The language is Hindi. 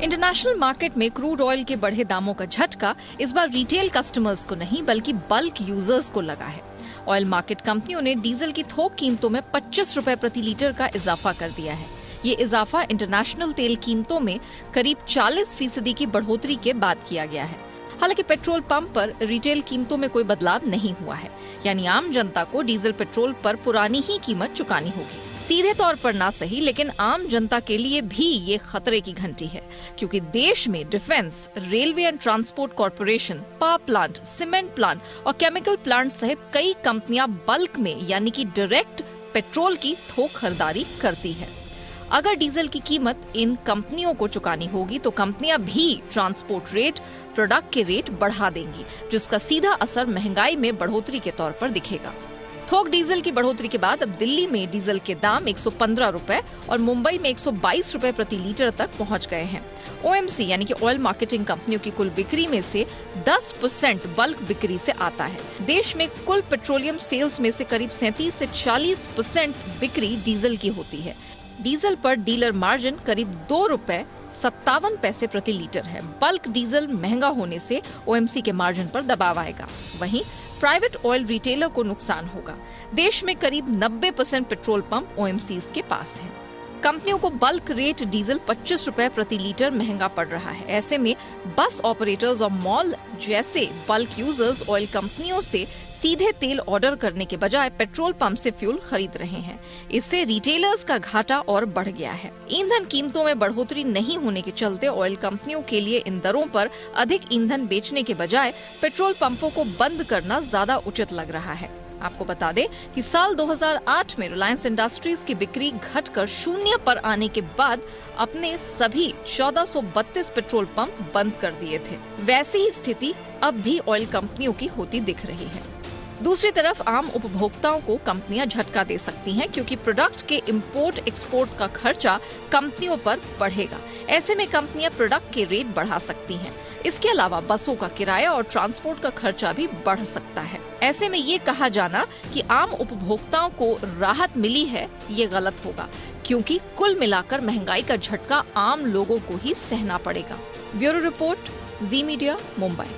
इंटरनेशनल मार्केट में क्रूड ऑयल के बढ़े दामों का झटका इस बार रिटेल कस्टमर्स को नहीं बल्कि बल्क यूजर्स को लगा है। ऑयल मार्केट कंपनियों ने डीजल की थोक कीमतों में 25 रुपए प्रति लीटर का इजाफा कर दिया है। ये इजाफा इंटरनेशनल तेल कीमतों में करीब 40% की बढ़ोतरी के बाद किया गया है। हालांकि पेट्रोल पंप पर रिटेल कीमतों में कोई बदलाव नहीं हुआ है, यानी आम जनता को डीजल पेट्रोल पर पुरानी ही कीमत चुकानी होगी। सीधे तौर पर ना सही, लेकिन आम जनता के लिए भी ये खतरे की घंटी है, क्योंकि देश में defence, railway and transport corporation, power plant, cement plant और केमिकल प्लांट सहित कई कंपनियां बल्क में यानी कि डायरेक्ट पेट्रोल की थोक खरीदारी करती है। अगर डीजल की कीमत इन कंपनियों को चुकानी होगी तो कंपनियां भी ट्रांसपोर्ट रेट, प्रोडक्ट के रेट बढ़ा देंगी, जिसका सीधा असर महंगाई में बढ़ोतरी के तौर पर दिखेगा। थोक डीजल की बढ़ोतरी के बाद अब दिल्ली में डीजल के दाम 115 रुपए और मुंबई में 122 रुपए प्रति लीटर तक पहुंच गए हैं। ओएमसी यानी कि ऑयल मार्केटिंग कंपनियों की कुल बिक्री में से 10% बल्क बिक्री से आता है। देश में कुल पेट्रोलियम सेल्स में से करीब 37 से 40% बिक्री डीजल की होती है। डीजल पर डीलर मार्जिन करीब 2 रुपए 57 पैसे प्रति लीटर है। बल्क डीजल महंगा होने से ओएमसी के मार्जिन पर दबाव आएगा। वहीं प्राइवेट ऑयल रिटेलर को नुकसान होगा। देश में करीब 90% पेट्रोल पंप ओएमसीज के पास हैं। कंपनियों को बल्क रेट डीजल 25 रुपए प्रति लीटर महंगा पड़ रहा है। ऐसे में बस ऑपरेटर्स और मॉल जैसे बल्क यूजर्स ऑयल कंपनियों से सीधे तेल ऑर्डर करने के बजाय पेट्रोल पंप से फ्यूल खरीद रहे हैं। इससे रिटेलर्स का घाटा और बढ़ गया है। ईंधन कीमतों में बढ़ोतरी नहीं होने के चलते ऑयल कंपनियों के लिए इन दरों पर अधिक ईंधन बेचने के बजाय पेट्रोल पंपों को बंद करना ज्यादा उचित लग रहा है। आपको बता दें कि साल 2008 में रिलायंस इंडस्ट्रीज की बिक्री घटकर शून्य पर आने के बाद अपने सभी 1432 पेट्रोल पंप बंद कर दिए थे। वैसी ही स्थिति अब भी ऑयल कंपनियों की होती दिख रही है। दूसरी तरफ आम उपभोक्ताओं को कंपनियां झटका दे सकती हैं, क्योंकि प्रोडक्ट के इंपोर्ट एक्सपोर्ट का खर्चा कंपनियों पर बढ़ेगा। ऐसे में कंपनियां प्रोडक्ट के रेट बढ़ा सकती हैं। इसके अलावा बसों का किराया और ट्रांसपोर्ट का खर्चा भी बढ़ सकता है। ऐसे में ये कहा जाना कि आम उपभोक्ताओं को राहत मिली है, ये गलत होगा, क्योंकि कुल मिलाकर महंगाई का झटका आम लोगों को ही सहना पड़ेगा। ब्यूरो रिपोर्ट, जी मीडिया, मुंबई।